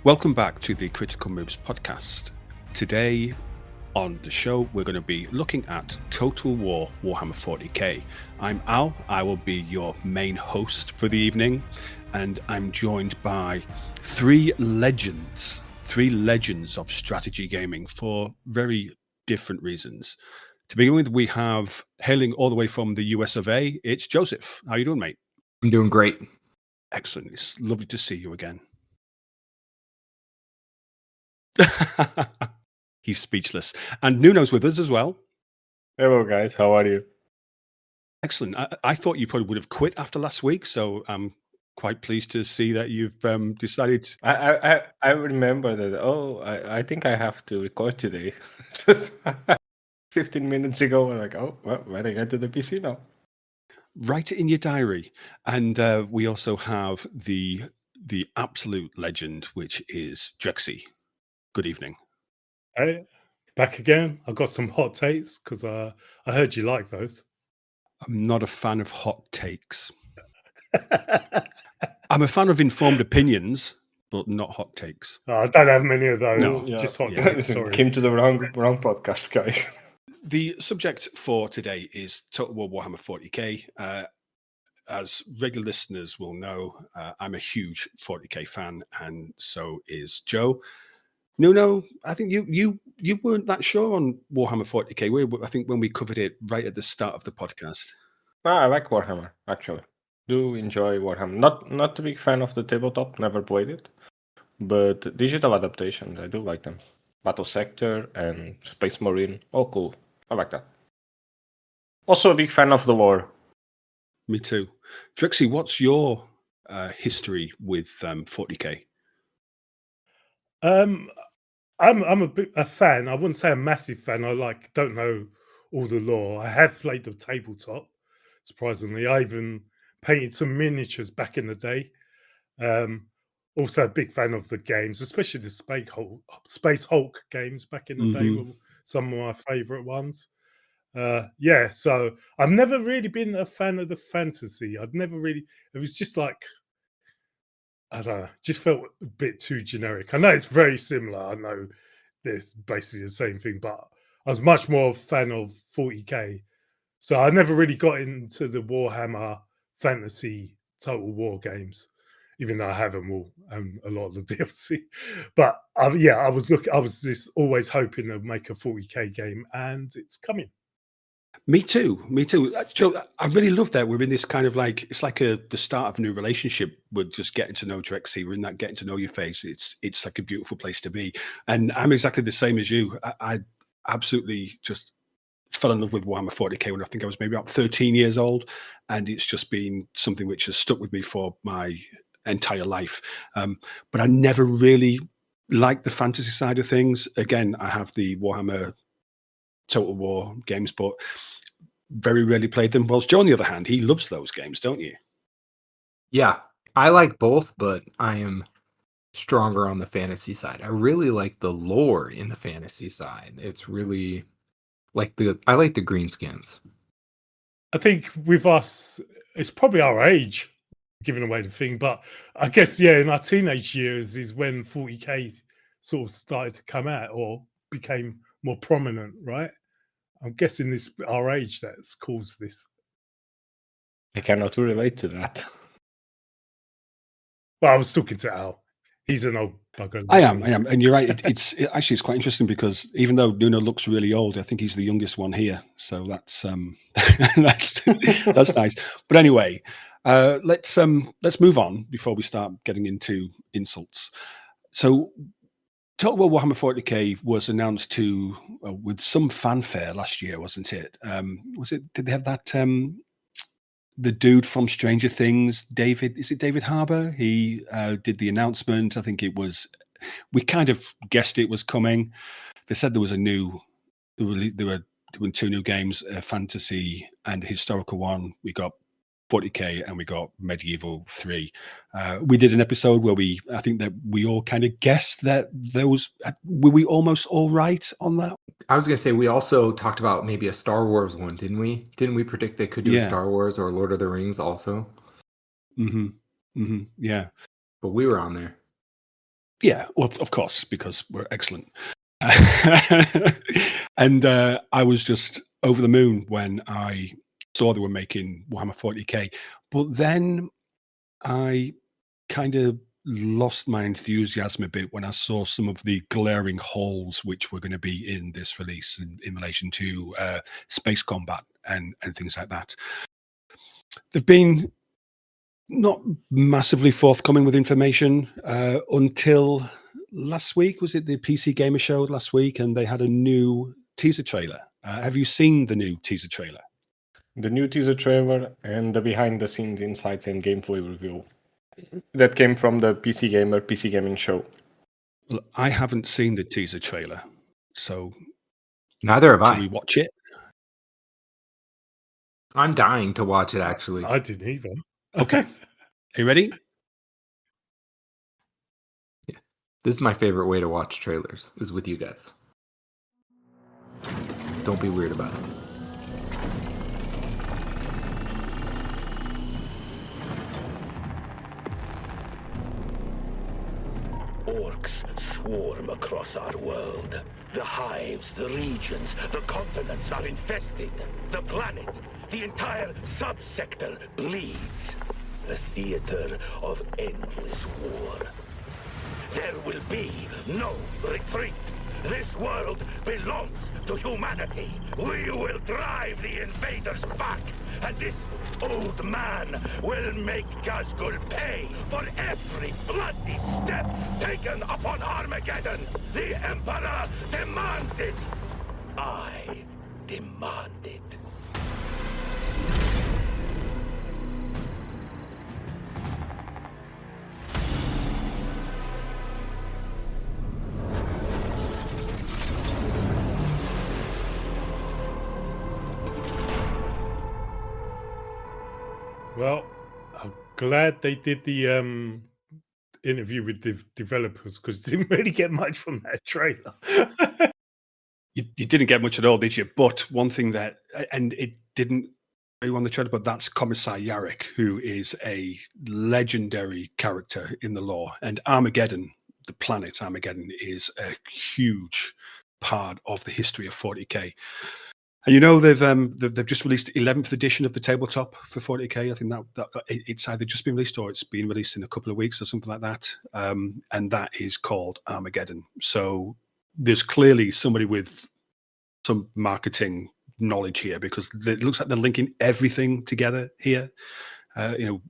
Welcome back to the Critical Moves podcast. Today on the show, we're going to be looking at Total War Warhammer 40k. I'm Al, I will be your main host for the evening, and I'm joined by three legends of strategy gaming for very different reasons. To begin with, we have, hailing all the way from the US of A, it's Joseph. How are you doing, mate? I'm doing great. Excellent. It's lovely to see you again. He's speechless. And Nuno's with us as well. Hello, guys. How are you? Excellent. I thought you probably would have quit after last week, so I'm quite pleased to see that you've decided. I remember that. Oh, I think I have to record today. 15 minutes ago, I'm like, oh, well, when I get to the PC now. Write it in your diary. And we also have the absolute legend, which is Drexy. Good evening. Hey, back again. I've got some hot takes because I heard you like those. I'm not a fan of hot takes. I'm a fan of informed opinions, but not hot takes. I don't have many of those. No. Yeah, Just hot yeah. takes. Sorry. Came to the wrong podcast, guys. The subject for today is Total War Warhammer 40k. As regular listeners will know, I'm a huge 40k fan, and so is Joe. Nuno, I think you weren't that sure on Warhammer 40k. I think when we covered it right at the start of the podcast. I like Warhammer, actually. Do enjoy Warhammer. Not a big fan of the tabletop, never played it. But digital adaptations, I do like them. Battle Sector and Space Marine, all cool. I like that. Also a big fan of the lore. Me too. Drexy, what's your history with 40k? I'm a fan. I wouldn't say a massive fan. I don't know all the lore. I have played the tabletop. Surprisingly, I even painted some miniatures back in the day. Also a big fan of the games, especially the Space Hulk games back in the day were some of my favorite ones. So I've never really been a fan of the fantasy. It was just like, I don't know, just felt a bit too generic. I know it's very similar. I know there's basically the same thing, but I was much more a fan of 40k. So I never really got into the Warhammer fantasy Total War games, even though I have them all and a lot of the DLC. But I was just always hoping to make a 40k game, and it's coming. Me too. Joe, I really love that we're in this kind of like, it's like the start of a new relationship. We're just getting to know Drexy. We're in that getting to know your face. It's like a beautiful place to be. And I'm exactly the same as you. I absolutely just fell in love with Warhammer 40k when I think I was maybe about 13 years old. And it's just been something which has stuck with me for my entire life. But I never really liked the fantasy side of things. Again, I have the Warhammer Total War games, but very rarely played them. Whilst Joe, on the other hand, he loves those games, don't you? Yeah, I like both, but I am stronger on the fantasy side. I really like the lore in the fantasy side. It's really I like the greenskins. I think with us, it's probably our age giving away the thing, but I guess, in our teenage years is when 40k sort of started to come out or became more prominent, right? I'm guessing this our age that's caused this. I cannot relate to that. Well, I was talking to Al. He's an old bugger. I am, and you're right. It's quite interesting because even though Nuno looks really old, I think he's the youngest one here. So that's that's nice. But anyway, let's move on before we start getting into insults. So, Total War Warhammer 40k was announced with some fanfare last year, wasn't it? Did they have that? The dude from Stranger Things, David, is it David Harbour? He did the announcement. I think we kind of guessed it was coming. They said there were doing two new games, a fantasy and a historical one. We got 40k and we got Medieval 3. We did an episode where I think that we all kind of guessed that were we almost all right on that? I was going to say, we also talked about maybe a Star Wars one, didn't we? Didn't we predict they could do a Star Wars or Lord of the Rings also? Yeah. But we were on there. Yeah, well, of course, because we're excellent. And I was just over the moon when I saw they were making Warhammer 40k. But then I kind of lost my enthusiasm a bit when I saw some of the glaring holes which were going to be in this release in relation to space combat and things like that. They've been not massively forthcoming with information until last week. Was it the PC Gamer Show last week? And they had a new teaser trailer. Have you seen the new teaser trailer? The new teaser trailer and the behind-the-scenes insights and gameplay review that came from the PC Gaming Show. Well, I haven't seen the teaser trailer, so Neither have should I. we watch it? I'm dying to watch it, actually. I didn't either. Okay. Are you ready? This is my favorite way to watch trailers, is with you guys. Don't be weird about it. Orcs swarm across our world. The hives, the regions, the continents are infested. The planet, the entire subsector bleeds. A theater of endless war. There will be no retreat. This world belongs to humanity. We will drive the invaders back, and this old man will make Gazgul pay for every bloody step taken upon Armageddon. The Emperor demands it. I demand it. Well, I'm glad they did the interview with the developers because didn't really get much from that trailer. You didn't get much at all, did you? But one thing that, and it didn't show you on the trailer, but that's Commissar Yarrick, who is a legendary character in the lore. And Armageddon, the planet Armageddon, is a huge part of the history of 40k. And you know they've just released 11th edition of the tabletop for 40k. I think that it's either just been released or it's been released in a couple of weeks or something like that. And that is called Armageddon. So there's clearly somebody with some marketing knowledge here because it looks like they're linking everything together here. Warhammer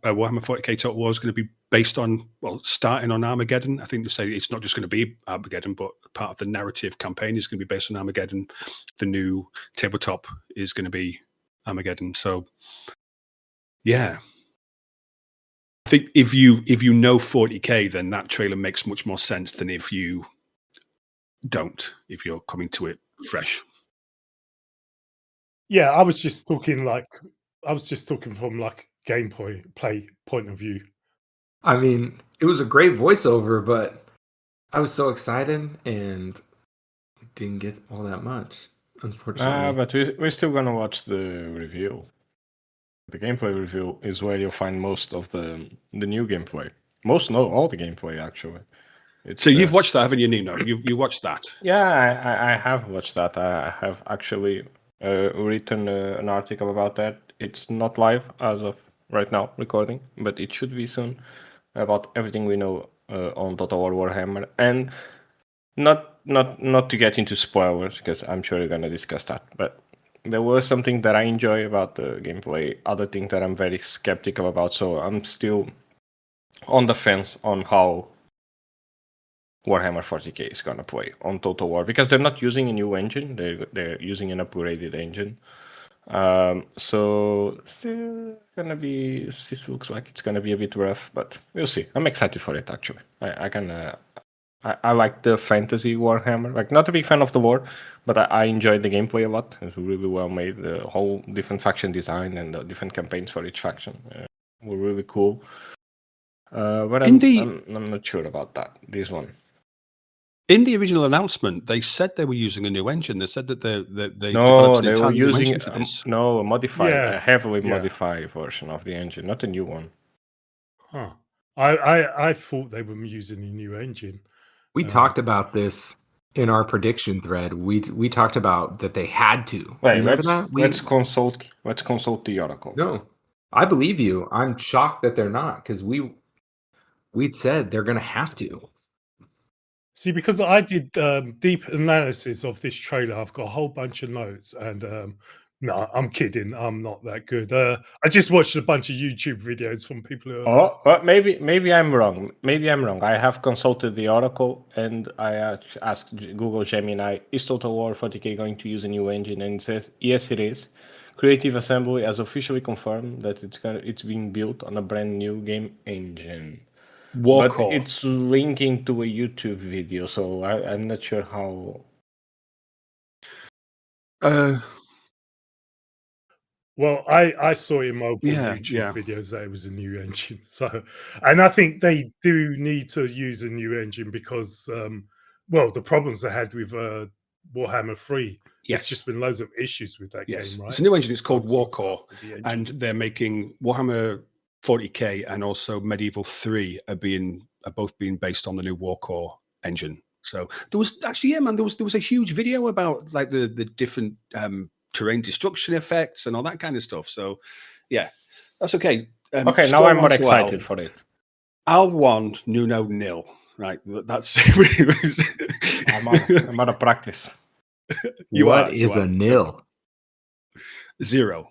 40k Total War is going to be based on, starting on Armageddon. I think they say it's not just going to be Armageddon, but part of the narrative campaign is going to be based on Armageddon. The new tabletop is going to be Armageddon. So, yeah. I think if you know 40k, then that trailer makes much more sense than if you don't, if you're coming to it fresh. Yeah, I was just talking from like play point of view. I mean, it was a great voiceover, but I was so excited and didn't get all that much, unfortunately. But we're still gonna watch the review. The gameplay review is where you'll find most of the new gameplay. All the gameplay actually. So you've watched that, haven't you, Nuno? You watched that? Yeah, I have watched that. I have actually written an article about that. It's not live as of right now, recording, but it should be soon, about everything we know on Total War Warhammer, and not to get into spoilers because I'm sure you're gonna discuss that, but there was something that I enjoy about the gameplay, other things that I'm very skeptical about, so I'm still on the fence on how Warhammer 40k is gonna play on Total War because they're not using a new engine; they're using an upgraded engine. So still gonna be. This looks like it's gonna be a bit rough, but we'll see. I'm excited for it actually. I like the fantasy Warhammer. Like, not a big fan of the lore, but I enjoyed the gameplay a lot. It's really well made. The whole different faction design and the different campaigns for each faction were really cool. But I'm not sure about that. This one. In the original announcement, they said they were using a new engine. They said that they No, developed an they were entirely new using engine for this. a modified, Yeah, a heavily yeah. modified version of the engine, not a new one. Huh. I thought they were using a new engine. We talked about this in our prediction thread. We talked about that they had to. Wait, Remember let's that? let's consult the oracle. No, I believe you. I'm shocked that they're not, because we'd said they're gonna have to. See, because I did deep analysis of this trailer, I've got a whole bunch of notes, and no, I'm kidding. I'm not that good. I just watched a bunch of YouTube videos from people who. Oh, well, maybe I'm wrong. Maybe I'm wrong. I have consulted the oracle and I asked Google Gemini, is Total War 40K going to use a new engine? And it says yes, it is. Creative Assembly has officially confirmed that it's being built on a brand new game engine. Warcore. But it's linking to a YouTube video, so I'm not sure how. Well, I saw in multiple YouTube videos that it was a new engine. So, and I think they do need to use a new engine because, well, the problems they had with Warhammer 3. Yes. There's just been loads of issues with that game, right? It's a new engine. It's called Bugs and Warcore, stuff with the and engine. they're making Warhammer 40K and also Medieval 3 are both being based on the new Warcore engine. So there was actually, yeah, man, there was a huge video about like the different terrain destruction effects and all that kind of stuff. So yeah, that's okay. Okay, now I'm more excited for it. Al 1, Nuno 0. Right, that's I'm out of practice. What is a nil? 0.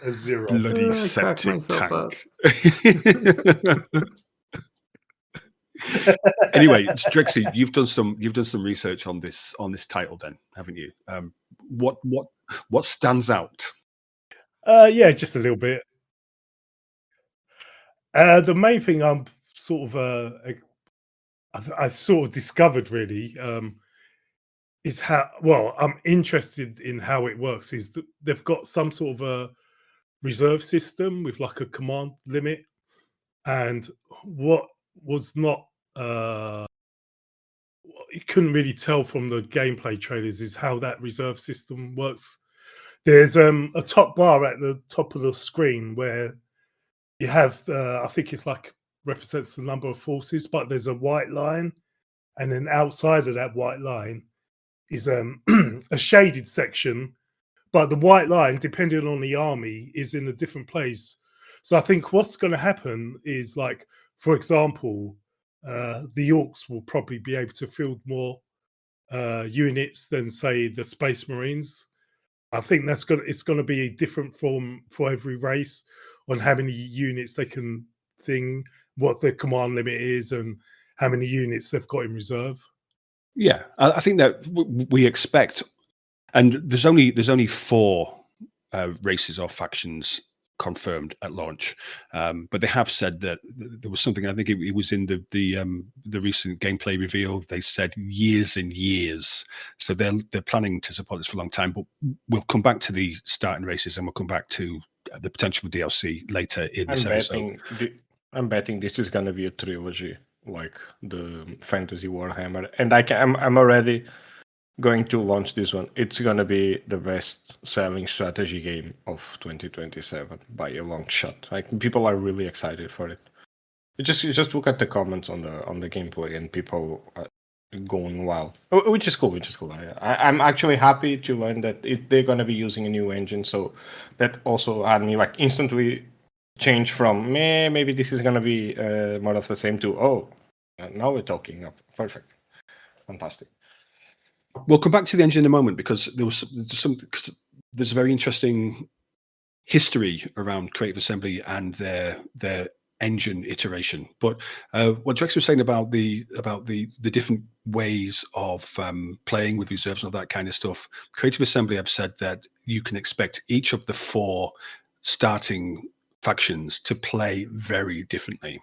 A 0. Bloody I cracked septic myself up. tank. Anyway, Drexy, you've done some research on this title, then, haven't you? What stands out? Yeah, just a little bit. The main thing I'm sort of I've sort of discovered really is how well I'm interested in how it works. Is that they've got some sort of a reserve system with like a command limit, and what was not you couldn't really tell from the gameplay trailers is how that reserve system works. There's a top bar at the top of the screen where you have I think it's like represents the number of forces, but there's a white line, and then outside of that white line is a shaded section, but the white line, depending on the army, is in a different place. So I think what's going to happen is, like, for example, the Orcs will probably be able to field more units than, say, the Space Marines. I think it's going to be different for every race on how many units they can thing, what the command limit is, and how many units they've got in reserve. Yeah, I think that we expect, and there's only 4 races or factions confirmed at launch, but they have said that there was something. I think it was in the recent gameplay reveal. They said years and years, so they're planning to support this for a long time. But we'll come back to the starting races, and we'll come back to the potential for DLC later in this episode. I'm betting this is going to be a trilogy, like the Fantasy Warhammer, and I'm already going to launch this one. It's going to be the best selling strategy game of 2027 by a long shot. Like, people are really excited for it. You just look at the comments on the gameplay, and people are going wild, which is cool. I'm actually happy to learn that they're going to be using a new engine, so that also had me like instantly change from maybe this is going to be more of the same to now we're talking. Perfect, fantastic. We'll come back to the engine in a moment, because there's a very interesting history around Creative Assembly and their engine iteration. But what Drexy was saying about the different ways of playing with reserves and all that kind of stuff, Creative Assembly have said that you can expect each of the 4 starting factions to play very differently.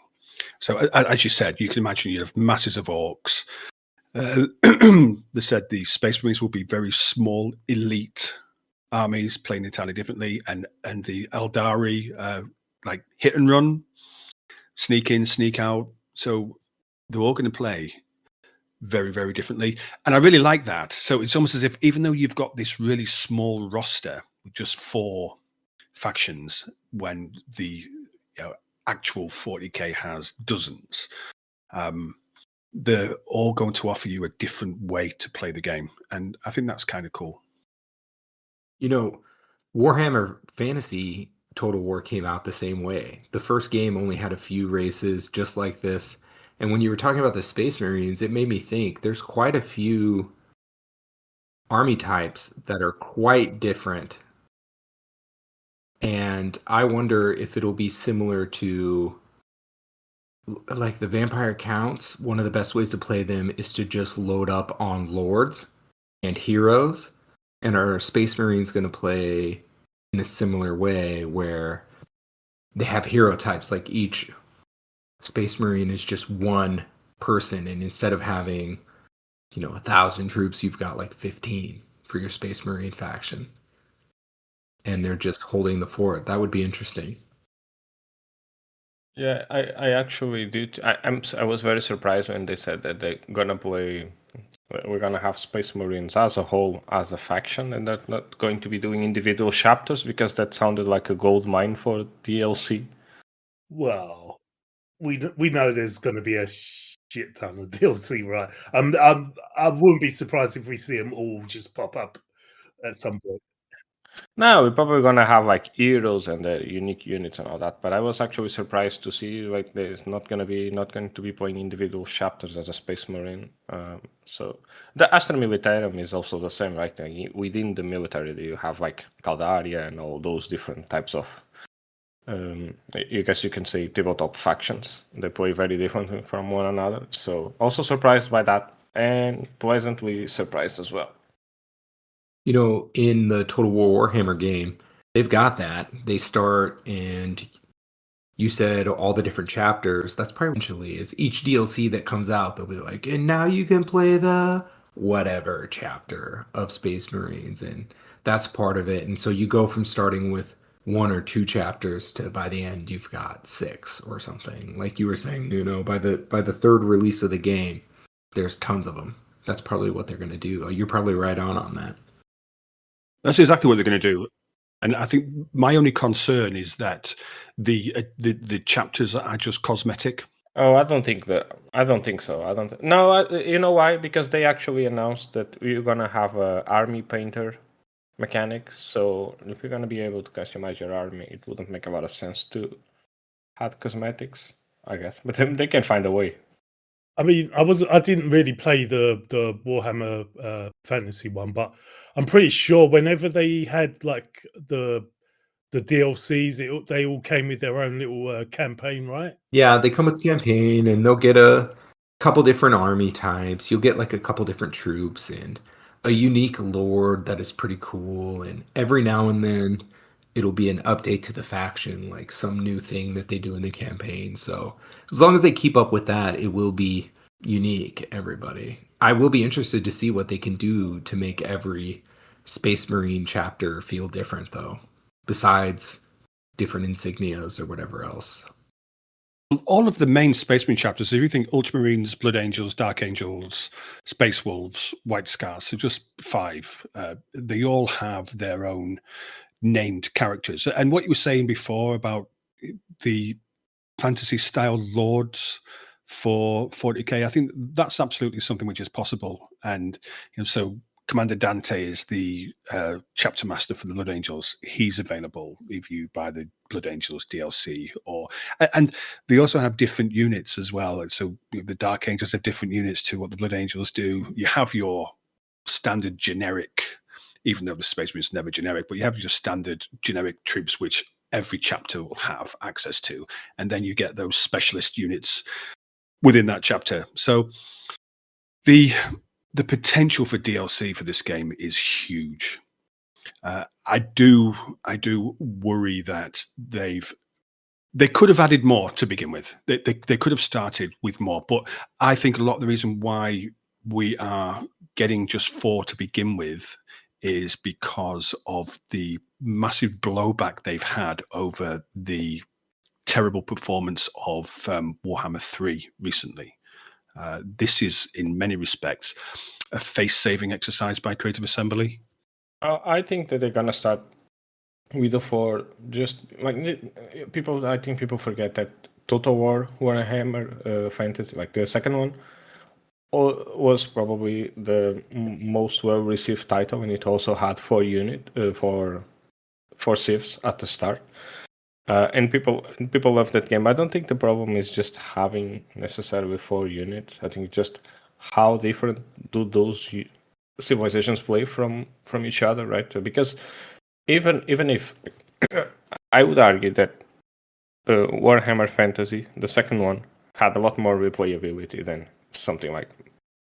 So as you said, you can imagine you have masses of Orcs. They said the Space Marines will be very small, elite armies playing entirely differently, and the Eldari like hit and run, sneak in, sneak out. So they're all going to play very, very differently, and I really like that. So it's almost as if, even though you've got this really small roster with just 4 factions, when the actual 40k has dozens. They're all going to offer you a different way to play the game, and I think that's kind of cool. Warhammer Fantasy Total War came out the same way. The first game only had a few races just like this. And when you were talking about the Space Marines, it made me think there's quite a few army types that are quite different. And I wonder if it'll be similar to like the Vampire Counts. One of the best ways to play them is to just load up on Lords and Heroes. And are Space Marines going to play in a similar way where they have hero types? Like each Space Marine is just one person, and instead of having 1,000 troops, you've got like 15 for your Space Marine faction, and they're just holding the fort. That would be interesting. Yeah, I actually did. I was very surprised when they said that they're gonna play. We're gonna have Space Marines as a whole, as a faction, and they're not going to be doing individual chapters, because that sounded like a gold mine for DLC. Well, we know there's going to be a shit ton of DLC, right? I wouldn't be surprised if we see them all just pop up at some point. No, we're probably gonna have like heroes and their unique units and all that. But I was actually surprised to see like there's not going to be playing individual chapters as a Space Marine. So the Astra Militarum is also the same, right? Within the military, you have like Caldaria and all those different types of. I guess you can say tabletop factions. They play very differently from one another. So also surprised by that, and pleasantly surprised as well. In the Total War Warhammer game, they've got that. They start, and you said all the different chapters. That's probably eventually is each DLC that comes out, they'll be like, and now you can play the whatever chapter of Space Marines, and that's part of it. And so you go from starting with 1 or 2 chapters to by the end you've got 6 or something. Like you were saying, by the third release of the game, there's tons of them. That's probably what they're going to do. You're probably right on that. That's exactly what they're going to do. And I think my only concern is that the chapters are just cosmetic. Oh, I don't think so. No, you know why? Because they actually announced that we're gonna have a army painter mechanic. So if you're gonna be able to customize your army, it wouldn't make a lot of sense to add cosmetics, I guess. But they can find a way. I mean, I didn't really play the Warhammer fantasy one, but I'm pretty sure whenever they had like the DLCs, they all came with their own little campaign, right? Yeah, they come with campaign, and they'll get a couple different army types. You'll get like a couple different troops and a unique lord that is pretty cool. And every now and then, it'll be an update to the faction, like some new thing that they do in the campaign. So as long as they keep up with that, it will be unique, everybody. I will be interested to see what they can do to make every Space Marine chapter feel different, though, besides different insignias or whatever else. All of the main Space Marine chapters, if you think Ultramarines, Blood Angels, Dark Angels, Space Wolves, White Scars, so just 5, they all have their own named characters. And what you were saying before about the fantasy style lords for 40k, I think that's absolutely something which is possible. And so Commander Dante is the chapter master for the Blood Angels. He's available if you buy the Blood Angels DLC, and they also have different units as well. So the Dark Angels have different units to what the Blood Angels do. You have your standard generic, even though the Space Marine is never generic, but you have your standard generic troops, which every chapter will have access to. And then you get those specialist units within that chapter. So the potential for DLC for this game is huge. I do worry that they could have added more to begin with. They could have started with more, but I think a lot of the reason why we are getting just 4 to begin with is because of the massive blowback they've had over the terrible performance of Warhammer 3 recently. This is, in many respects, a face-saving exercise by Creative Assembly. I think that they're gonna start with the 4, just like people, I think people forget that Total War Warhammer Fantasy, like the second one, was probably the most well received title, and it also had 4 civs at the start. And people love that game. I don't think the problem is just having necessarily 4 units. I think just how different do those civilizations play from each other, right? Because even if I would argue that Warhammer Fantasy, the second one, had a lot more replayability than something like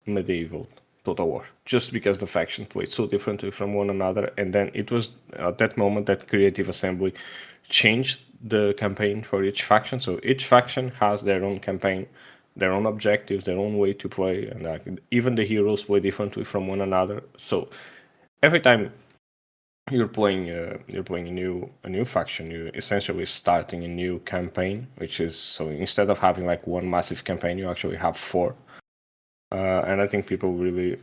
medieval Total War, just because the factions played so differently from one another. And then it was at that moment that Creative Assembly changed the campaign for each faction. So each faction has their own campaign, their own objectives, their own way to play, and even the heroes play differently from one another. So every time you're playing a new faction, you're essentially starting a new campaign, which is, so instead of having like one massive campaign, you actually have 4. And I think people really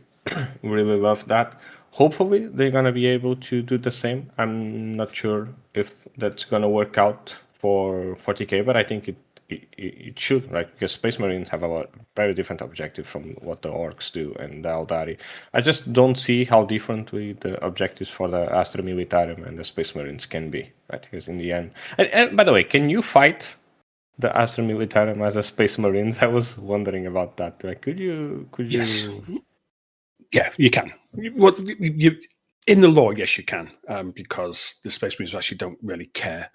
really love that. Hopefully they're gonna be able to do the same. I'm not sure if that's gonna work out for 40k, but I think it should, right? Because Space Marines have a very different objective from what the Orcs do and the Eldari. I just don't see how differently the objectives for the Astra Militarum and the Space Marines can be, right? Because in the end, and by the way, can you fight the Astra Militarum as a Space Marines? I was wondering about that. Like, could you? Yes. Yeah, you can. Well, in the lore, yes, you can, because the Space Marines actually don't really care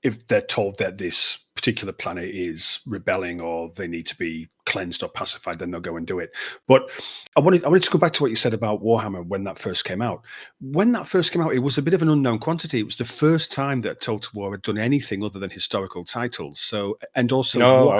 if they're told that this particular planet is rebelling or they need to be cleansed or pacified, then they'll go and do it. But I wanted to go back to what you said about Warhammer when that first came out. When that first came out, it was a bit of an unknown quantity. It was the first time that Total War had done anything other than historical titles. So, and also, no,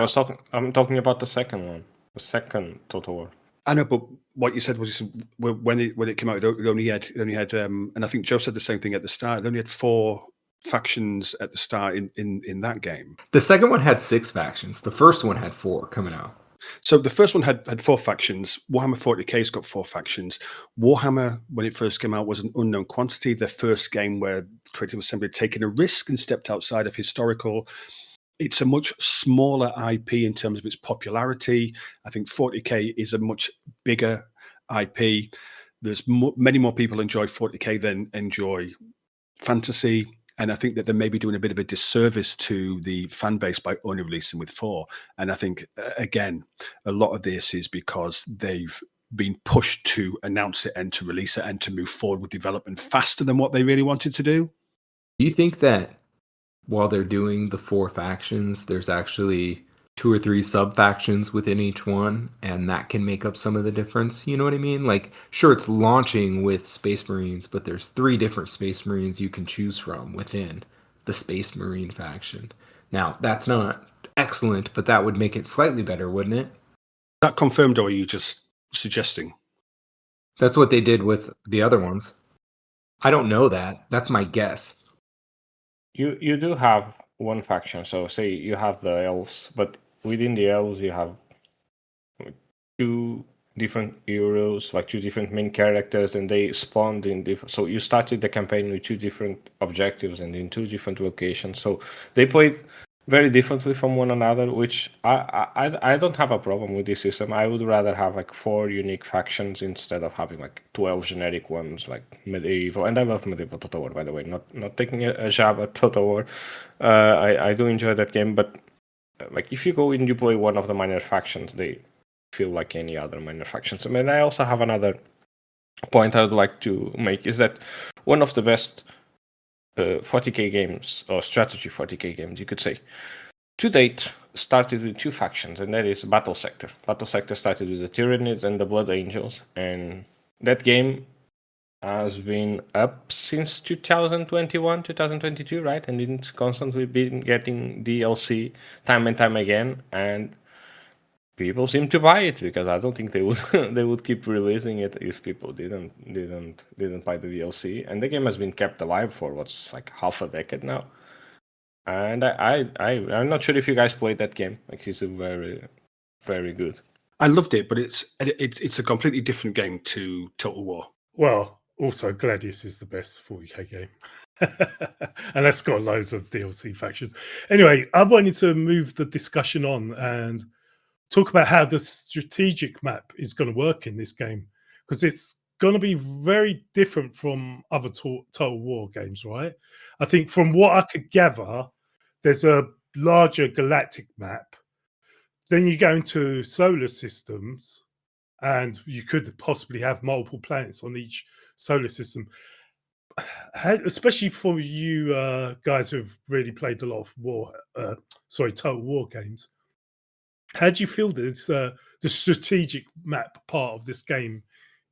I'm talking about the second one, the second Total War. I know, but what you said was when it came out, it only had, and I think Joe said the same thing at the start. It only had 4 factions at the start in that game. The second one had 6 factions. The first one had 4 coming out. So the first one had 4 factions. Warhammer 40k's got 4 factions. Warhammer, when it first came out, was an unknown quantity. The first game where Creative Assembly had taken a risk and stepped outside of historical. It's a much smaller IP in terms of its popularity. I think 40k is a much bigger IP. There's many more people enjoy 40k than enjoy fantasy. And I think that they may be doing a bit of a disservice to the fan base by only releasing with 4. And I think, again, a lot of this is because they've been pushed to announce it and to release it and to move forward with development faster than what they really wanted to do. Do you think that while they're doing the 4 factions, there's actually 2 or 3 sub-factions within each one, and that can make up some of the difference? You know what I mean? Like, sure, it's launching with Space Marines, but there's 3 different Space Marines you can choose from within the Space Marine faction. Now, that's not excellent, but that would make it slightly better, wouldn't it? Is that confirmed, or are you just suggesting? That's what they did with the other ones. I don't know that. That's my guess. You do have one faction. So say you have the elves, but within the elves you have 2 different heroes, like 2 different main characters, and they spawned in different. So you started the campaign with 2 different objectives and in 2 different locations. So they played very differently from one another, which I don't have a problem with this system. I would rather have like 4 unique factions instead of having like 12 generic ones like medieval. And I love medieval Total War, by the way. Not taking a jab at Total War. I do enjoy that game, but like if you go and you play one of the minor factions, they feel like any other minor factions. I mean, I also have another point I would like to make, is that one of the best 40k games, or strategy 40k games, you could say, to date, started with 2 factions, and that is Battle Sector. Battle Sector started with the Tyranids and the Blood Angels, and that game has been up since 2021, 2022, right? And it's constantly been getting DLC time and time again, and people seem to buy it, because I don't think they would keep releasing it if people didn't buy the DLC. And the game has been kept alive for what's like half a decade now. And I'm not sure if you guys played that game. Like, it's very, very good. I loved it, but it's a completely different game to Total War. Well, Also, Gladius is the best 40k game. And that's got loads of DLC factions. Anyway, I wanted to move the discussion on and talk about how the strategic map is going to work in this game, because it's going to be very different from other Total War games, right? I think from what I could gather, there's a larger galactic map. Then you go into solar systems, and you could possibly have multiple planets on each solar system. Especially for you guys who've really played a lot of Total War games, how do you feel that the strategic map part of this game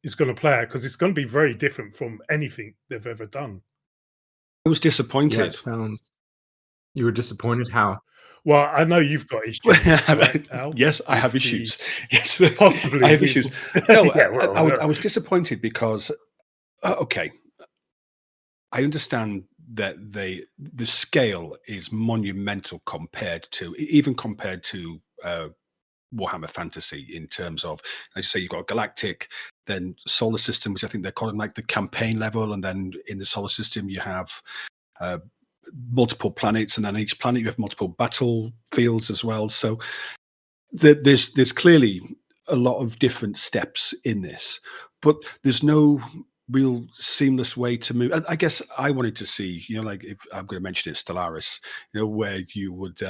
is going to play out? Because it's going to be very different from anything they've ever done. I was Yeah, disappointed. it sounds. You were disappointed. How? Well, I know you've got issues, right, Al? Yes, I have With the- issues. Yes, Possibly. I have issues. No, Yeah, well, I was disappointed because, okay, I understand that the scale is monumental compared to Warhammer Fantasy, in terms of, as you say, you've got galactic, then solar system, which I think they're calling like the campaign level, and then in the solar system you have multiple planets, and then each planet you have multiple battlefields as well. So there's clearly a lot of different steps in this, but there's no real seamless way to move. I guess I wanted to see, like, if I'm going to mention it, Stellaris, where you would,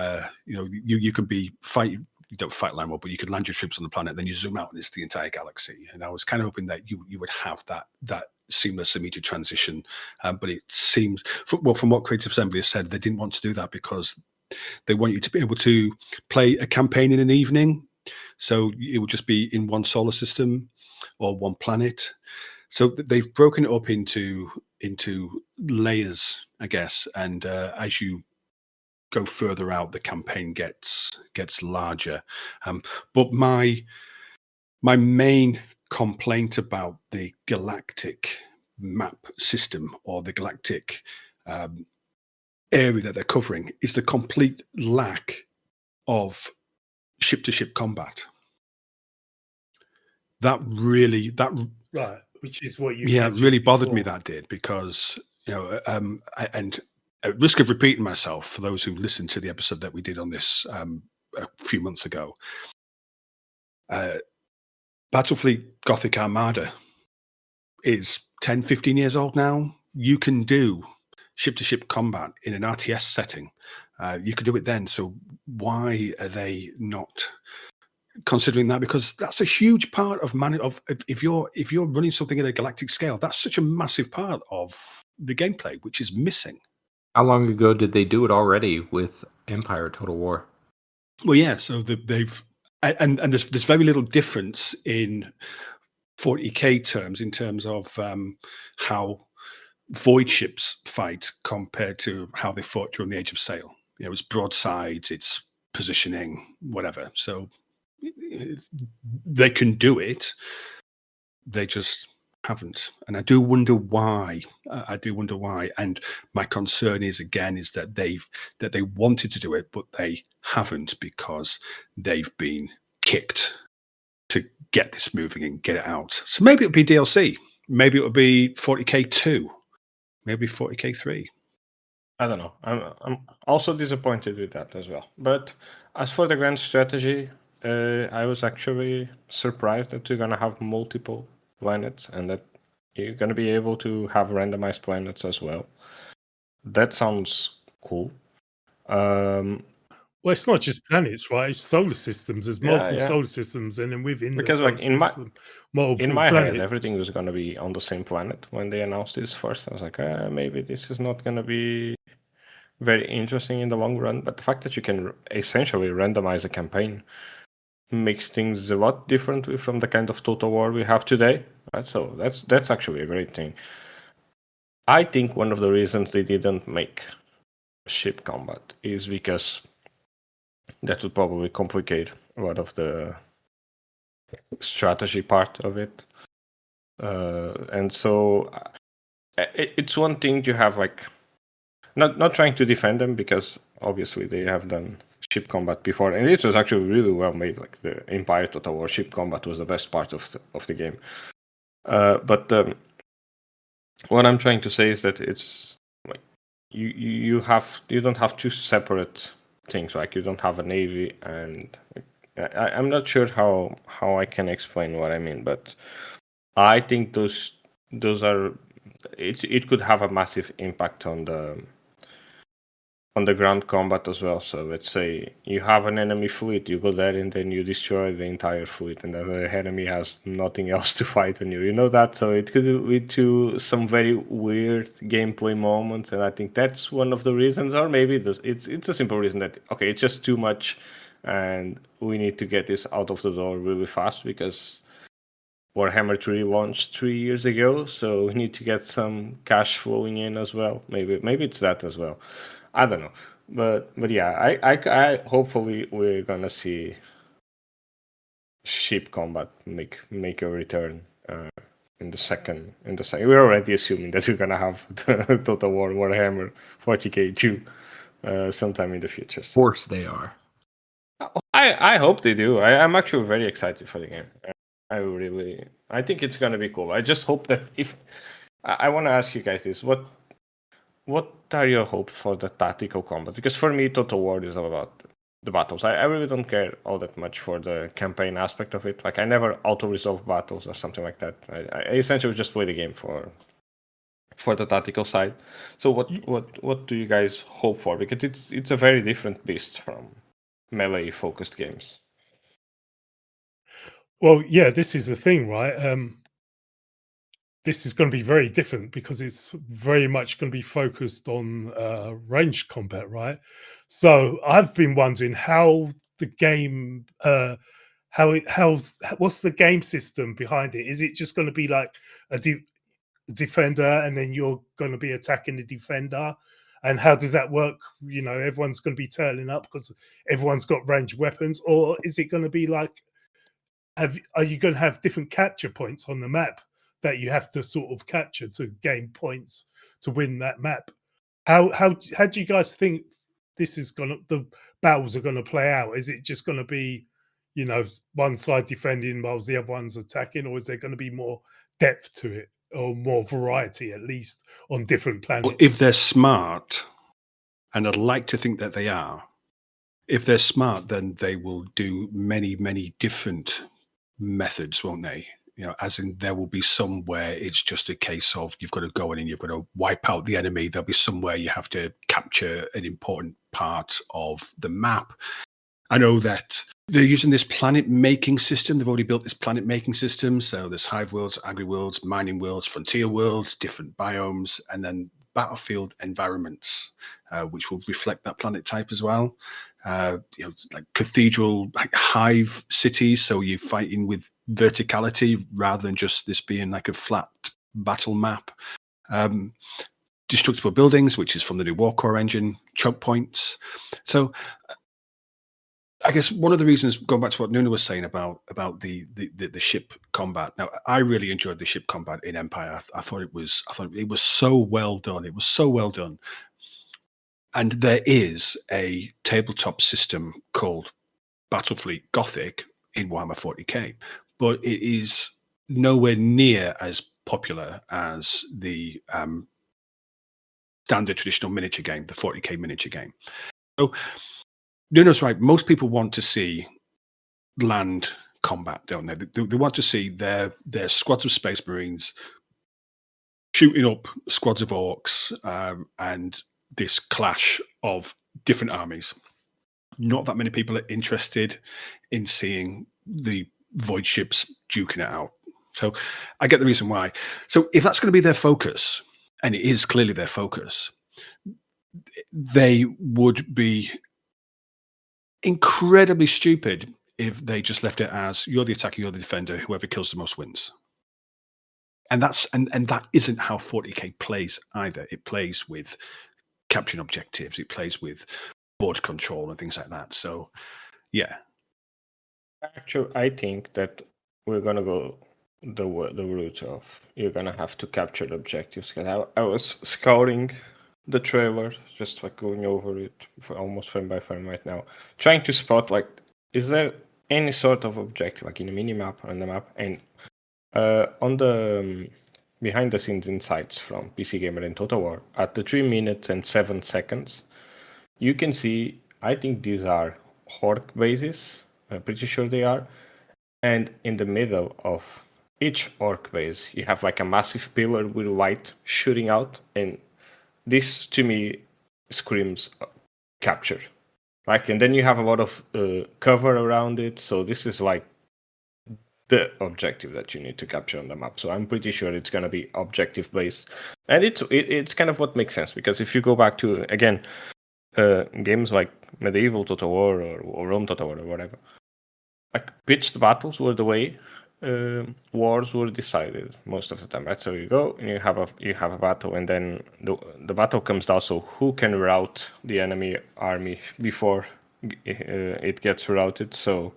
you can be fighting. You don't fight land war, but you could land your troops on the planet, then you zoom out and it's the entire galaxy. And I was kind of hoping that you would have that seamless immediate transition. But it seems, from what Creative Assembly has said, they didn't want to do that because they want you to be able to play a campaign in an evening. So it would just be in one solar system or one planet. So they've broken it up into layers, I guess. And as you go further out, the campaign gets larger. But my main complaint about the galactic map system, or the galactic area that they're covering, is the complete lack of ship-to-ship combat. Right, which is what you really bothered me. That did, because and at risk of repeating myself, for those who listened to the episode that we did on this a few months ago, Battlefleet Gothic Armada is 10, 15 years old now. You can do ship-to-ship combat in an RTS setting. You could do it then. So why are they not considering that? Because that's a huge part of if you're running something at a galactic scale, that's such a massive part of the gameplay, which is missing. How long ago did they do it already with Empire Total War? Well, yeah. So they've and there's very little difference in 40k terms, in terms of how void ships fight compared to how they fought during the Age of Sail. It's broadsides, it's positioning, whatever. So they can do it. They just haven't, and I do wonder why. And my concern is that they wanted to do it, but they haven't, because they've been kicked to get this moving and get it out. So maybe it'll be DLC. Maybe it'll be 40k 2. Maybe 40k 3. I don't know. I'm also disappointed with that as well. But as for the grand strategy, I was actually surprised that you're going to have multiple planets and that you're going to be able to have randomized planets as well. That sounds cool. Well, it's not just planets, right? It's solar systems. There's multiple solar systems, and then within because, like, in my planet. head, everything was going to be on the same planet when they announced this first. I was like, maybe this is not going to be very interesting in the long run. But the fact that you can essentially randomize a campaign makes things a lot different from the kind of Total War we have today. Right? So that's actually a great thing. I think one of the reasons they didn't make ship combat is because that would probably complicate a lot of the strategy part of it. And so it's one thing to have, like, not trying to defend them, because obviously they have done ship combat before, and it was actually really well made. Like, the Empire Total War ship combat was the best part of the game. But what I'm trying to say is that it's like you don't have two separate things. Like you don't have a navy, and I'm not sure how I can explain what I mean, but I think those are it could have a massive impact on the ground combat as well. So let's say you have an enemy fleet, you go there and then you destroy the entire fleet, and then the enemy has nothing else to fight on you. You know that, so it could lead to some very weird gameplay moments, and I think that's one of the reasons, or maybe it's a simple reason that okay, it's just too much, and we need to get this out of the door really fast because Warhammer 3 launched 3 years ago, so we need to get some cash flowing in as well. Maybe it's that as well. I don't know, but yeah, I hopefully we're gonna see ship combat make a return in the second. We're already assuming that we're gonna have the Total War Warhammer 40k 2 sometime in the future. Of course they are. I hope they do. I'm actually very excited for the game. I think it's gonna be cool. I just hope that if I want to ask you guys this, what are your hopes for the tactical combat? Because for me, Total War is all about the battles. I really don't care all that much for the campaign aspect of it. Like I never auto-resolve battles or something like that. I essentially just play the game for the tactical side. So what do you guys hope for? Because it's a very different beast from melee-focused games. Well, yeah, this is the thing, right? This is going to be very different because it's very much going to be focused on ranged combat, right? So I've been wondering how the game, what's the game system behind it? Is it just going to be like a defender, and then you're going to be attacking the defender? And how does that work? You know, everyone's going to be turning up because everyone's got ranged weapons, or is it going to be like, are you going to have different capture points on the map that you have to sort of capture to gain points to win that map? How do you guys think the battles are gonna play out? Is it just gonna be, you know, one side defending while the other one's attacking, or is there going to be more depth to it, or more variety at least on different planets? Well, if they're smart, and I'd like to think that they are, if they're smart, then they will do many different methods, won't they? You know, as in there will be somewhere it's just a case of you've got to go in and you've got to wipe out the enemy. There'll be somewhere you have to capture an important part of the map. I know that they're using this planet making system. They've already built this planet making system. So there's hive worlds, agri worlds, mining worlds, frontier worlds, different biomes, and then battlefield environments, which will reflect that planet type as well. You know, like cathedral, like hive cities. So you're fighting with verticality rather than just this being like a flat battle map. Destructible buildings, which is from the new Warcore engine, choke points. So I guess one of the reasons, going back to what Nuno was saying about the ship combat. Now, I really enjoyed the ship combat in Empire. I thought it was so well done. It was so well done. And there is a tabletop system called Battlefleet Gothic in Warhammer 40k, but it is nowhere near as popular as the standard traditional miniature game, the 40k miniature game. So Nuno's right. Most people want to see land combat, don't they? They want to see their squads of Space Marines shooting up squads of Orcs and this clash of different armies. Not that many people are interested in seeing the void ships duking it out. So I get the reason why. So if that's going to be their focus, and it is clearly their focus, they would be incredibly stupid if they just left it as you're the attacker, you're the defender, whoever kills the most wins. And that isn't how 40k plays either. It plays with capturing objectives, it plays with board control and things like that. So yeah. Actually, I think that we're gonna go the route of you're gonna have to capture the objectives. Because I was scouting the trailer, just like going over it for almost frame by frame right now, trying to spot like, is there any sort of objective like in the mini map or on the map? And on the behind the scenes insights from PC Gamer and Total War, at the 3 minutes and 7 seconds, you can see, I think these are Orc bases. I'm pretty sure they are. And in the middle of each Orc base, you have like a massive pillar with light shooting out. And this, to me, screams capture. Like, and then you have a lot of cover around it. So this is like the objective that you need to capture on the map. So I'm pretty sure it's going to be objective based. And it's kind of what makes sense, because if you go back to, again, games like Medieval Total War or Rome Total War or whatever, like pitched battles were the way wars were decided most of the time, right? So you go and you have a battle, and then the battle comes down. So who can rout the enemy army before it gets routed? So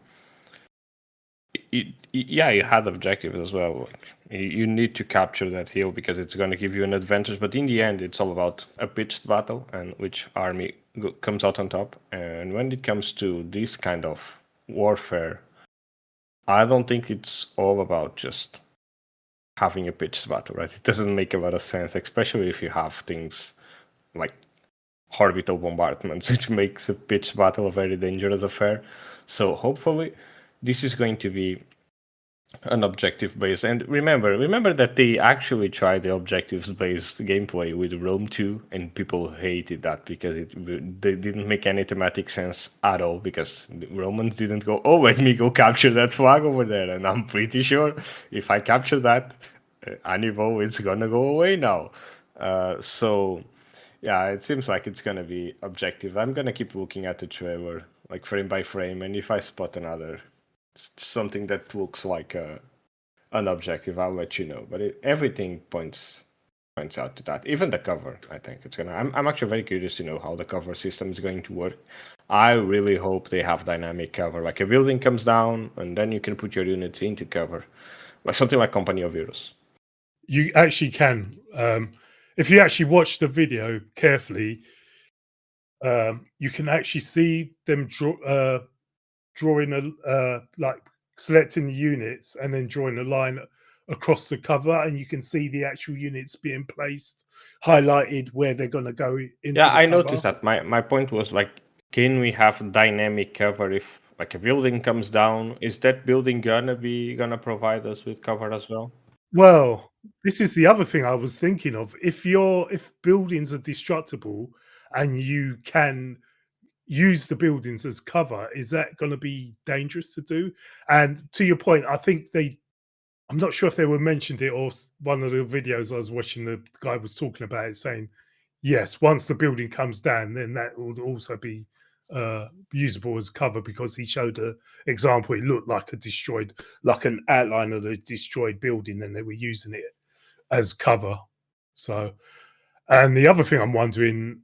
you had objectives as well. You need to capture that hill because it's going to give you an advantage. But in the end, it's all about a pitched battle and which army comes out on top. And when it comes to this kind of warfare, I don't think it's all about just having a pitched battle, right? It doesn't make a lot of sense, especially if you have things like orbital bombardments, which makes a pitched battle a very dangerous affair. So hopefully this is going to be an objective base. And remember that they actually tried the objectives based gameplay with Rome 2, and people hated that because they didn't make any thematic sense at all, because the Romans didn't go, oh, let me go capture that flag over there, and I'm pretty sure if I capture that, Hannibal is gonna go away now. So yeah, it seems like it's gonna be objective. I'm gonna keep looking at the trailer like frame by frame, and if I spot another something that looks like an objective, I'll let you know. But everything points out to that. Even the cover, I think it's gonna. I'm actually very curious to know how the cover system is going to work. I really hope they have dynamic cover, like a building comes down and then you can put your units into cover, like something like Company of Heroes. You actually can. If you actually watch the video carefully, you can actually see them drawing like selecting the units and then drawing a line across the cover, and you can see the actual units being placed, highlighted where they're going to go into. Yeah, I noticed that. My point was like, can we have dynamic cover if like a building comes down? Is that building gonna provide us with cover as well? Well, this is the other thing I was thinking of. If buildings are destructible and you can use the buildings as cover, is that going to be dangerous to do? And to your point, I think I'm not sure if they were mentioned it or one of the videos I was watching, the guy was talking about it, saying, yes, once the building comes down, then that would also be usable as cover, because he showed an example. It looked like like an outline of a destroyed building, and they were using it as cover. So, and the other thing I'm wondering,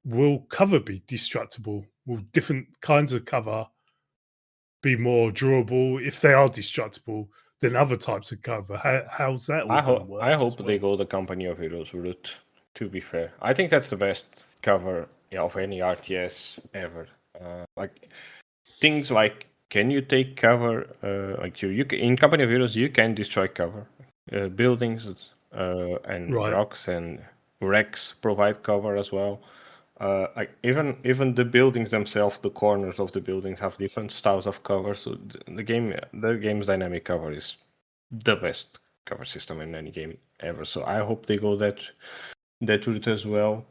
will cover be destructible? Will different kinds of cover be more durable if they are destructible than other types of cover? How's that all going to work? I hope they go the Company of Heroes route, to be fair. I think that's the best cover of any RTS ever. Like things like, can you take cover? Like you can, in Company of Heroes, you can destroy cover. Buildings and rocks and wrecks provide cover as well. Like even the buildings themselves, the corners of the buildings have different styles of cover. So the game's dynamic cover is the best cover system in any game ever. So I hope they go that route as well.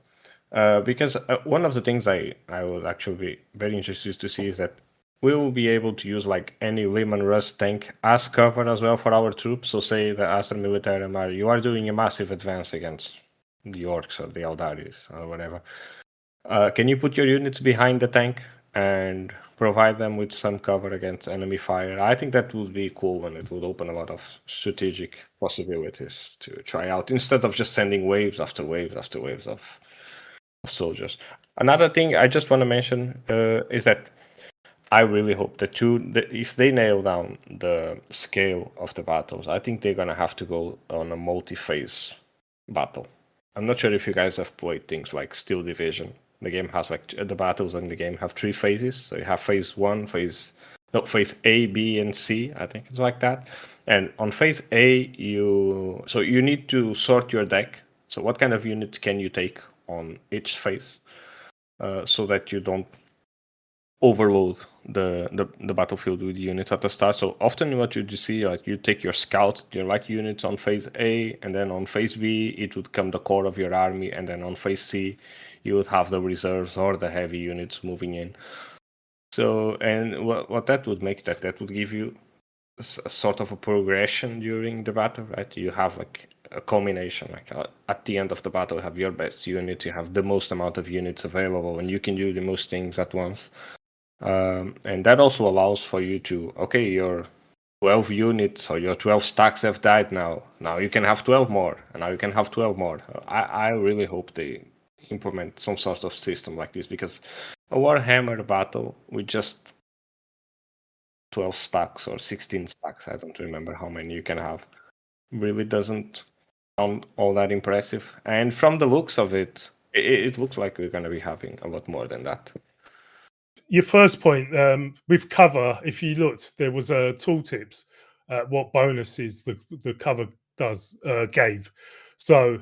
Because one of the things I would actually be very interested to see is that we will be able to use like any Lehman Russ tank as cover as well for our troops. So say the Astra Militarum, you are doing a massive advance against the Orcs or the Eldaris or whatever. Can you put your units behind the tank and provide them with some cover against enemy fire? I think that would be cool, and it would open a lot of strategic possibilities to try out, instead of just sending waves after waves after waves of soldiers. Another thing I just want to mention is that I really hope that if they nail down the scale of the battles, I think they're going to have to go on a multi-phase battle. I'm not sure if you guys have played things like Steel Division. The game has the battles in the game have 3 phases. So you have phase 1, phase no, phase A, B, and C. I think it's like that. And on phase A, you need to sort your deck. So what kind of units can you take on each phase, so that you don't overload the battlefield with units at the start. So often what you see, like you take your scout, your light units on phase A, and then on phase B it would come the core of your army, and then on phase C you would have the reserves or the heavy units moving in. So, and what that would make, that would give you a sort of a progression during the battle, right? You have like a culmination, like at the end of the battle, you have your best unit, you have the most amount of units available, and you can do the most things at once. And that also allows for you to, okay, your 12 units or your 12 stacks have died now. Now you can have 12 more, and now you can have 12 more. I really hope they implement some sort of system like this, because a Warhammer battle with just 12 stacks or 16 stacks, I don't remember how many you can have, really doesn't sound all that impressive. And from the looks of it, it looks like we're going to be having a lot more than that. Your first point, with cover, if you looked, there was a tooltips what bonuses the cover gave. So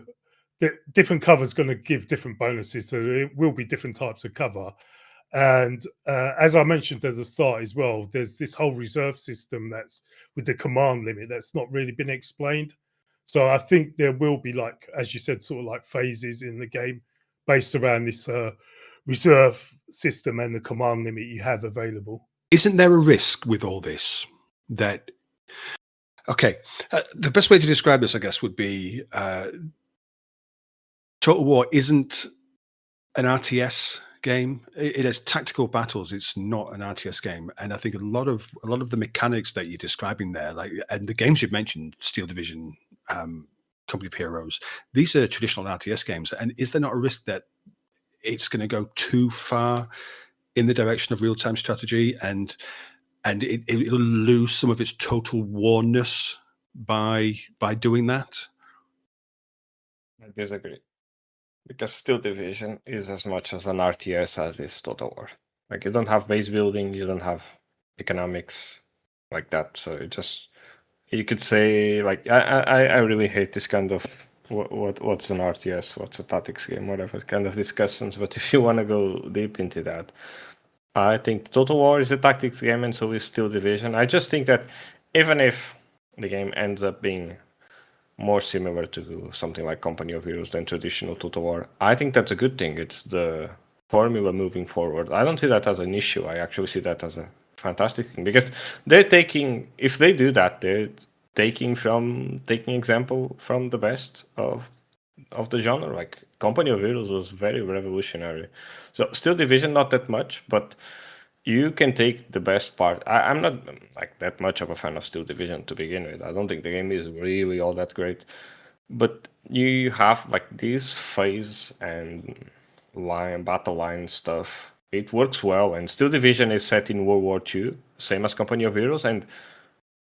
the different covers going to give different bonuses. So it will be different types of cover. And as I mentioned at the start as well, there's this whole reserve system that's with the command limit that's not really been explained. So I think there will be, like, as you said, sort of like phases in the game based around this reserve system and the command limit you have available. Isn't there a risk with all this that, okay, the best way to describe this, I guess, would be Total War isn't an RTS game. It has tactical battles. It's not an RTS game. And I think a lot of the mechanics that you're describing there, like, and the games you've mentioned, Steel Division, Company of Heroes, these are traditional RTS games. And is there not a risk that it's going to go too far in the direction of real-time strategy, and it'll lose some of its total warness by doing that? I disagree, because Steel Division is as much as an RTS as is Total War. Like, you don't have base building, you don't have economics like that. So it just, you could say, like, I really hate this kind of what's an RTS, what's a tactics game, whatever kind of discussions. But if you want to go deep into that, I think Total War is a tactics game, and so is Steel Division. I just think that even if the game ends up being more similar to something like Company of Heroes than traditional Total War, I think that's a good thing. It's the formula moving forward. I don't see that as an issue. I actually see that as a fantastic thing, because they're taking, if they do that, they're taking example from the best of the genre. Like, Company of Heroes was very revolutionary. So Steel Division, not that much, but you can take the best part. I'm not like that much of a fan of Steel Division to begin with. I don't think the game is really all that great. But you have like this phase and battle line stuff. It works well, and Steel Division is set in World War II, same as Company of Heroes, and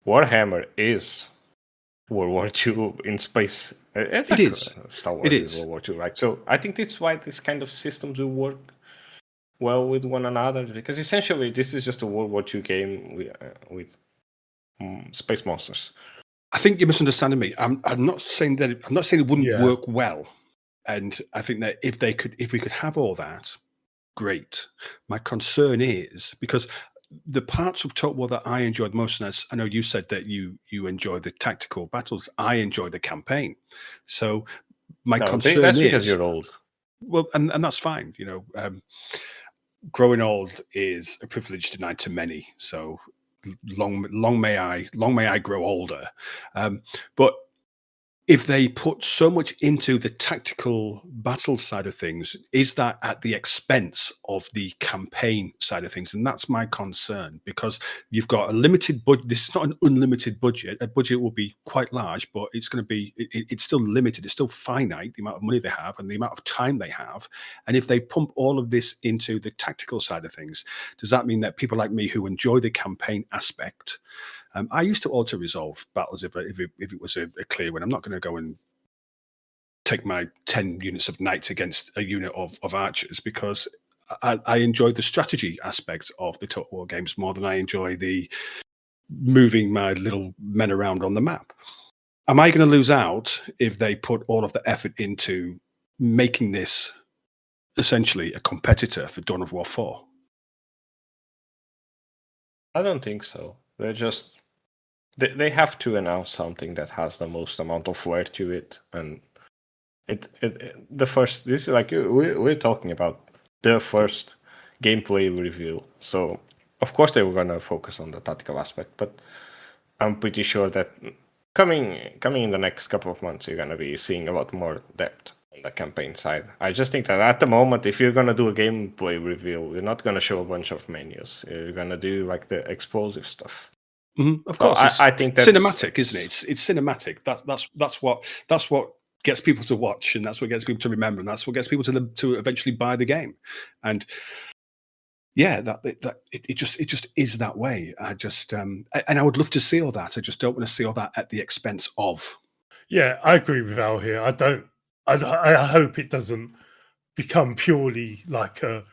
Warhammer is World War II in space. It is. Star Wars is World War II, right? So I think that's why this kind of systems will work well with one another, because essentially this is just a World War II game with space monsters. I think you're misunderstanding me. I'm not saying that it wouldn't work well, and I think that if we could have all that, great. My concern is because the parts of Total War that I enjoyed most, and I know you said that you enjoy the tactical battles, I enjoy the campaign. So my concern that's is because you're old. Well, and that's fine. You know, growing old is a privilege denied to many. So long may I grow older. But if they put so much into the tactical battle side of things, is that at the expense of the campaign side of things? And that's my concern, because you've got a limited budget. This is not an unlimited budget. A budget will be quite large, but it's going to be, it's still limited. It's still finite, the amount of money they have and the amount of time they have. And if they pump all of this into the tactical side of things, does that mean that people like me who enjoy the campaign aspect, I used to auto-resolve battles if it was a clear win. I'm not going to go and take my 10 units of knights against a unit of archers, because I enjoy the strategy aspect of the Total War games more than I enjoy the moving my little men around on the map. Am I going to lose out if they put all of the effort into making this essentially a competitor for Dawn of War 4? I don't think so. They're just they have to announce something that has the most amount of flair to it, and the first. This is like we're talking about the first gameplay review, so of course they were gonna focus on the tactical aspect, but I'm pretty sure that coming in the next couple of months, you're gonna be seeing a lot more depth on the campaign side. I just think that at the moment, if you're gonna do a gameplay reveal, you're not gonna show a bunch of menus. You're gonna do like the explosive stuff. Of course, So I think that's cinematic, isn't it? It's cinematic. That's what gets people to watch, and that's what gets people to remember, and that's what gets people to eventually buy the game. And yeah, it just is that way. I just and I would love to see all that. I just don't want to see all that at the expense of. Yeah, I agree with Al here. I hope it doesn't become purely like a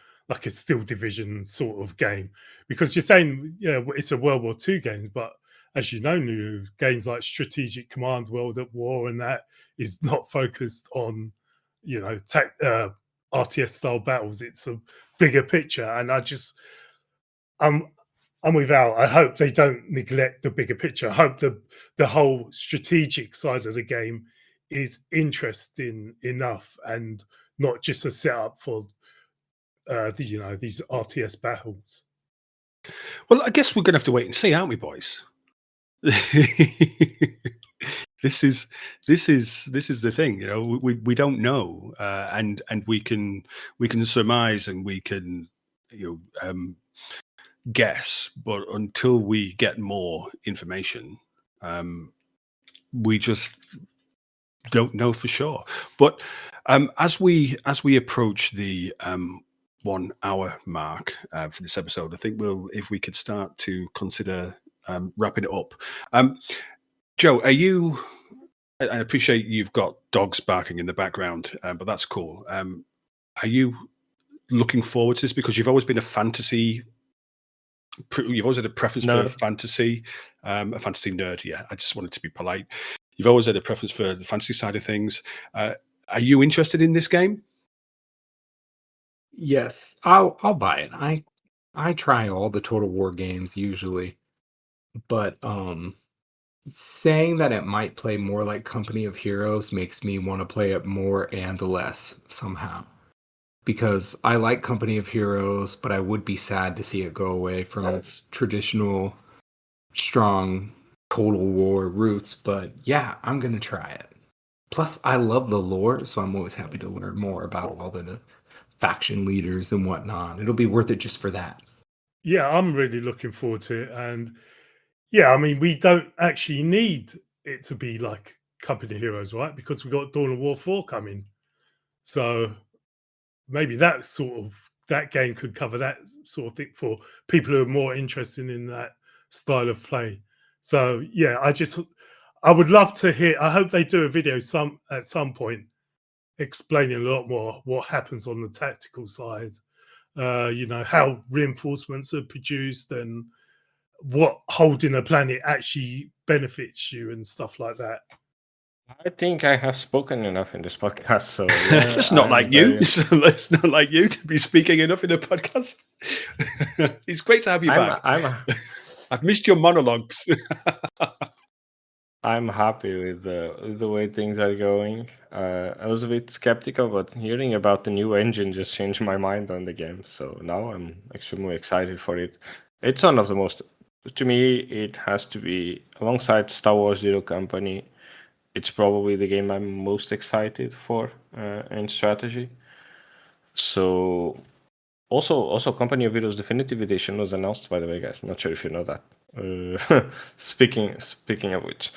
Steel Division sort of game, because you're saying it's a World War II game, but as you know, Nuno, games like Strategic Command, World at War, and that is not focused on RTS style battles. It's a bigger picture, and I'm with Al. I hope they don't neglect the bigger picture. I hope the whole strategic side of the game is interesting enough and not just a setup for these RTS battles. Well, I guess we're going to have to wait and see, aren't we, boys? This is the thing. We don't know, and we can surmise and we can guess, but until we get more information, we just don't know for sure. But as we approach the 1 hour mark for this episode, I think if we could start to consider wrapping it up. Joe, are you? I appreciate you've got dogs barking in the background, but that's cool. Are you looking forward to this because you've always been a fantasy? You've always had a preference for fantasy, a fantasy nerd. Yeah, I just wanted to be polite. You've always had a preference for the fantasy side of things. Are you interested in this game? Yes, I'll buy it. I try all the Total War games usually, but saying that it might play more like Company of Heroes makes me want to play it more and less somehow. Because I like Company of Heroes, but I would be sad to see it go away from its traditional, strong Total War roots. But yeah, I'm going to try it. Plus, I love the lore, so I'm always happy to learn more about all the faction leaders and whatnot. It'll be worth it just for that. Yeah, I'm really looking forward to it. And yeah, I mean, we don't actually need it to be like Company of Heroes, right? Because we got Dawn of War 4 coming. So maybe that game could cover that sort of thing for people who are more interested in that style of play. So yeah, I would love to hear. I hope they do a video at some point explaining a lot more what happens on the tactical side. How reinforcements are produced and what holding a planet actually benefits you and stuff like that. I think I have spoken enough in this podcast, so yeah, it's not like you. It's not like you to be speaking enough in a podcast. It's great to have you back. I've missed your monologues. I'm happy with the way things are going. I was a bit skeptical, but hearing about the new engine just changed my mind on the game. So now I'm extremely excited for it. It's one of the most, to me, it has to be, alongside Star Wars Zero Company, it's probably the game I'm most excited for in strategy. So also Company of Heroes Definitive Edition was announced, by the way, guys. Not sure if you know that. Speaking of which,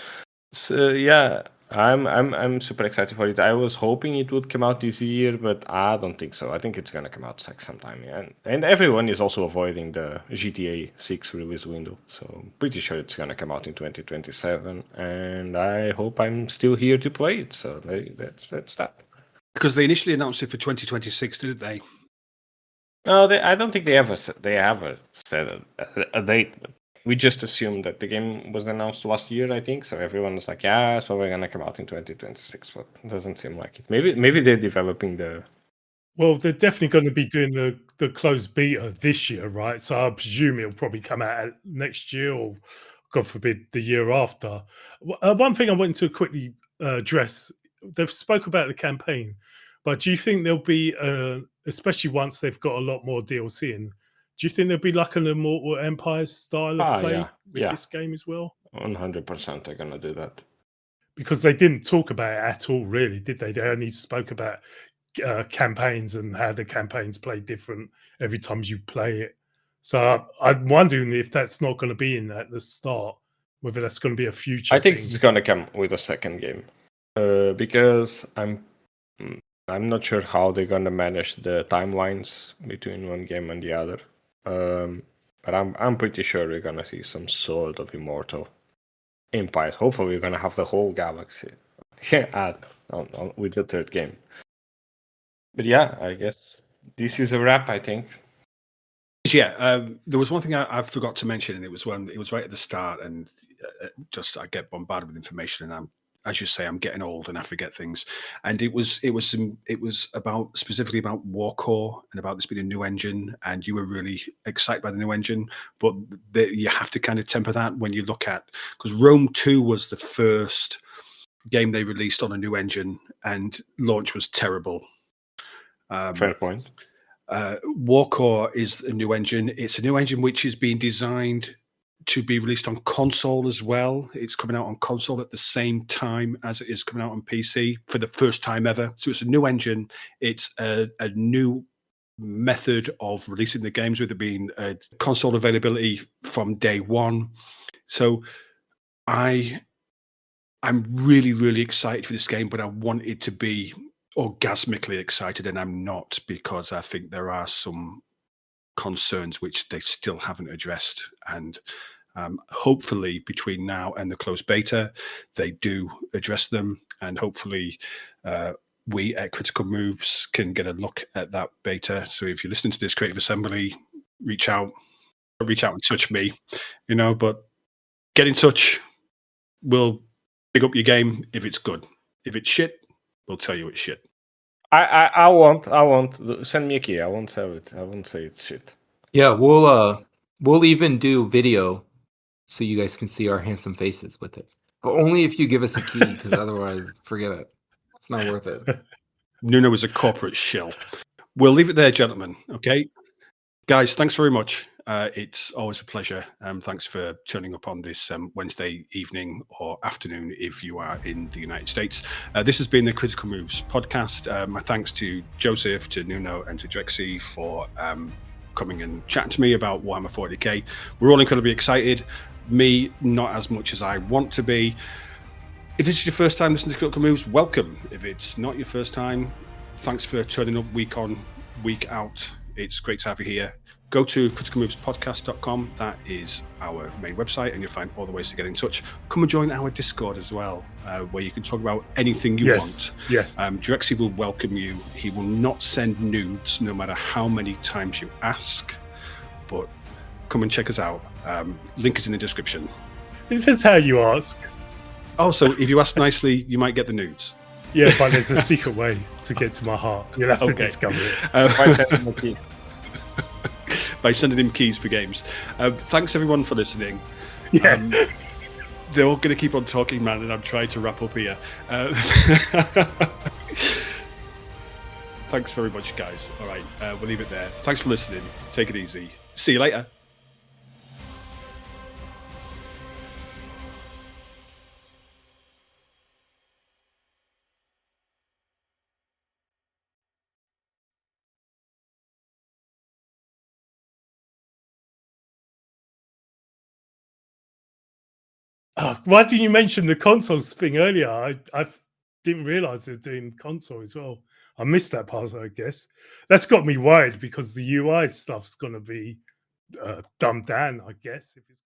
so yeah, I'm super excited for it. I was hoping it would come out this year, but I don't think so. I think it's gonna come out sometime. And everyone is also avoiding the GTA 6 release window, so I'm pretty sure it's gonna come out in 2027. And I hope I'm still here to play it. So that's that. Because they initially announced it for 2026, didn't they? No, I don't think they ever said a date. But we just assumed that the game was announced last year, I think. So everyone was like, "Yeah, so we're gonna come out in 2026," but it doesn't seem like it. Maybe they're developing the. Well, they're definitely going to be doing the closed beta this year, right? So I presume it'll probably come out next year, or God forbid, the year after. One thing I wanted to quickly address: they've spoke about the campaign, but do you think there'll be, especially once they've got a lot more DLC in? Do you think there'll be like an Immortal Empires style of play with this game as well? 100% they're gonna do that. Because they didn't talk about it at all, really, did they? They only spoke about campaigns and how the campaigns play different every time you play it. So I'm wondering if that's not going to be in at the start, whether that's going to be a future. I think thing. it's gonna come with a second game, because I'm not sure how they're gonna manage the timelines between one game and the other. But I'm pretty sure we're gonna see some sort of Immortal Empires. Hopefully, we're gonna have the whole galaxy with the third game. But yeah, I guess this is a wrap, I think. Yeah, there was one thing I forgot to mention, and it was right at the start, and I get bombarded with information, and as you say, I'm getting old and I forget things. And it was specifically about Warcore and about this being a new engine, and you were really excited by the new engine, but you have to kind of temper that when you look at, because Rome 2 was the first game they released on a new engine, and launch was terrible. Fair point. Warcore is a new engine. It's a new engine which is being designed to be released on console as well. It's coming out on console at the same time as it is coming out on PC for the first time ever. So it's a new engine. It's a new method of releasing the games, with it being console availability from day one. So I'm really, really excited for this game, but I want it to be orgasmically excited, and I'm not, because I think there are some concerns which they still haven't addressed, and hopefully between now and the closed beta they do address them, and hopefully we at Critical Moves can get a look at that beta. So if you're listening to this, Creative Assembly, reach out and touch me, but get in touch. We'll pick up your game if it's good. If it's shit, we'll tell you it's shit. I won't send me a key. I won't have it. I won't say it's shit. Yeah, we'll even do video so you guys can see our handsome faces with it. But only if you give us a key, because otherwise, forget it. It's not worth it. Nuno is a corporate shill. We'll leave it there, gentlemen. Okay, guys, thanks very much. It's always a pleasure. Thanks for turning up on this Wednesday evening or afternoon if you are in the United States. This has been the Critical Moves podcast. My thanks to Joseph, to Nuno, and to Drexy for coming and chatting to me about Warhammer 40k. We're all incredibly excited. Me, not as much as I want to be. If this is your first time listening to Critical Moves, welcome. If it's not your first time, thanks for turning up week on, week out. It's great to have you here. Go to criticalmovespodcast.com. That is our main website, and you'll find all the ways to get in touch. Come and join our Discord as well, where you can talk about anything you want. Yes. Drexy will welcome you. He will not send nudes, no matter how many times you ask. But come and check us out. Link is in the description. It depends how you ask. Also, if you ask nicely, you might get the nudes. Yeah, but there's a secret way to get to my heart. You'll have to discover it. By sending him keys for games. Thanks everyone for listening. Yeah. They're all going to keep on talking, man, and I'm trying to wrap up here. Thanks very much, guys. All right, we'll leave it there. Thanks for listening. Take it easy. See you later. Why didn't you mention the consoles thing earlier? I didn't realize they're doing console as well. I missed that part, I guess. That's got me worried because the UI stuff's going to be dumbed down, I guess. If it's